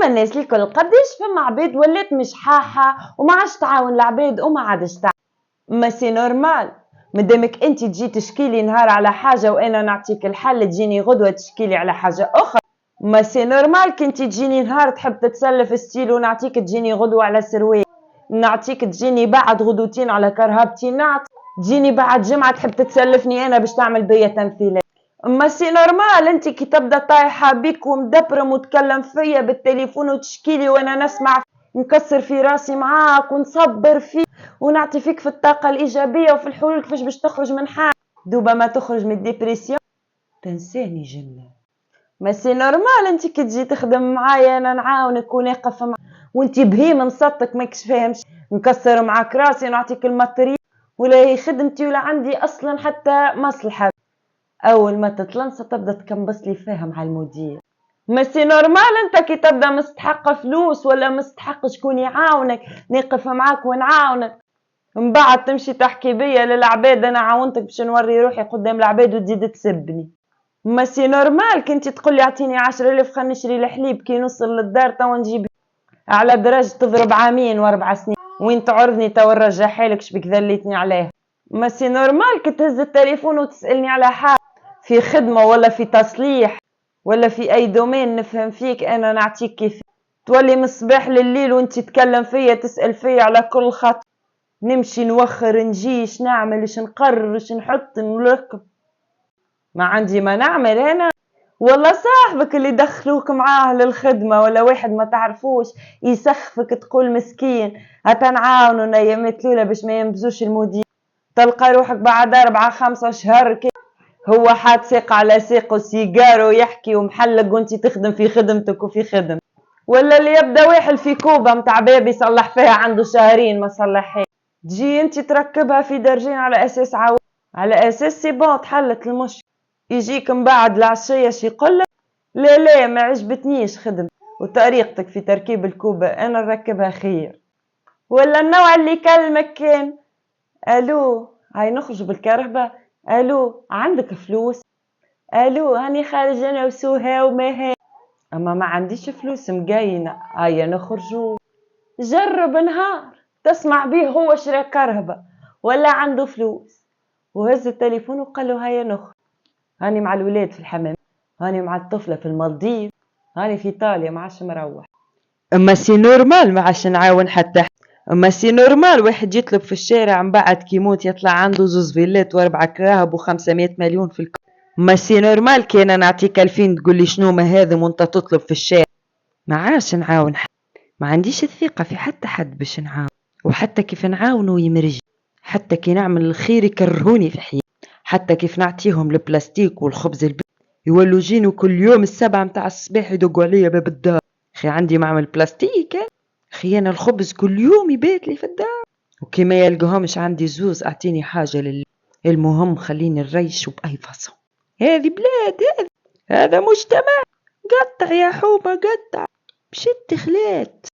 فما الناس الكل قداش فما عباد ولات مش حاحة وما عادش تعاون العباد وما عادش ما سي نورمال. مدامك انت تجي تشكيلي نهار على حاجة وانا نعطيك الحل تجيني غدوة تشكيلي على حاجة اخرى. ما سي نورمال كنت تجيني نهار تحب تتسلف ستيل ونعطيك تجيني غدوة على سروال، نعطيك تجيني بعد غدوتين على كرهبتي، تجيني بعد جمعة تحب تتسلفني انا باش تعمل بيا تمثيلات. ما سي نورمال انت كي تبدا طايحة بيك ومدبرم وتكلم فيا بالتليفون وتشكيلي وانا نسمع نكسر في راسي معاك ونصبر فيك ونعطي فيك في الطاقة الإيجابية وفي الحلول كيفاش باش تخرج من حال دوبا ما تخرج من الديبريسيون تنساني جنة. ما سي نورمال انت كي تجي تخدم معايا انا نعاونك ونقف معاك وانت بهيم نصدق ماكش فاهمش نكسر معاك راسي ونعطيك الماتريال ولا هي خدمتي ولا عندي اصلا حتى مصلحة. اول ما تتلنص تبدا تكنبص لي فاهم على المدير. ما سي نورمال انت كي تبدا مستحق فلوس ولا مستحق شكون يعاونك نقف معاك ونعاونك من بعد تمشي تحكي بيا للعباد انا عاونتك باش نوري روحي قدام العباد وتزيد تسبني. ما سي نورمال كنتي تقولي اعطيني 10,000 خلينا نشري الحليب كي نوصل للدار توا نجيب على درجة تضرب عامين و4 سنين وين تعرضني توا نرجع حالك شبيك ذليتني عليه. ما سي نورمال كي تهز التليفون وتسألني على حاجة في خدمة ولا في تصليح ولا في اي دومين نفهم فيك انا نعطيك كيف تولي من الصباح لليل وانت تتكلم فيا تسأل فيا على كل خط نمشي نوخر نجيش نعمل ايش نقرر ايش نحط نركب ما عندي ما نعمل انا. والله صاحبك اللي دخلوك معاه للخدمة ولا واحد ما تعرفوش يسخفك تقول مسكين هتنعاونوا نيمت لولا باش ما ينبزوش المدير تلقى روحك بعد 4-5 شهر هو حاد ساق على ساقه سيجارو يحكي ومحلق وانتي تخدم في خدمتك وفي خدم. ولا اللي يبدا واحد في كوبا متاع باب يصلح فيها عنده شهرين ما صلحها تجي انتي تركبها في درجين على اساس على اساس سي بون تحلت المشكل. يجيك من بعد العشية شي يقولك لا ما عجبتنيش خدم وطريقتك في تركيب الكوبا انا نركبها خير. ولا النوع اللي يكلمك كان الو هاي نخرج بالكرهبة الو عندك فلوس الو هاني خارج انا وسوها وما هي اما ما عنديش فلوس مقاينة هيا نخرجوا. جرب نهار تسمع بيه هو شرا كرهبة ولا عنده فلوس وهز التليفون وقال له هيا نخرج هاني مع الولاد في الحمام هاني مع الطفلة في المالديف هاني في ايطاليا ما عادش مروح. اما سي نورمال ما عادش نعاون حتى اما سي نورمال واحد يطلب في الشارع من بعد كيموت يطلع عنده 2 فيلات و4 كراهب و500 مليون في ما سي نورمال كي انا نعطيك 2000 تقول لي شنو ما هذا وانت تطلب في الشارع. ما عادش نعاون حد ما عنديش الثقة في حتى حد باش نعاون وحتى كيف نعاونوا يمرج حتى كي نعمل الخير يكرهوني في حياتي حتى كيف نعطيهم البلاستيك والخبز يولوا جينوا كل يوم 7 متاع الصباح يدقوا عليا باب الدار. اخي عندي معمل بلاستيك اخي انا الخبز كل يوم يبات لي في الدار وكي ما يلقاهمش عندي زوز اعطيني حاجة المهم خليني نريش بأي فصل. هذه بلاد هذا مجتمع قطع يا حومة قطع بشت خلات.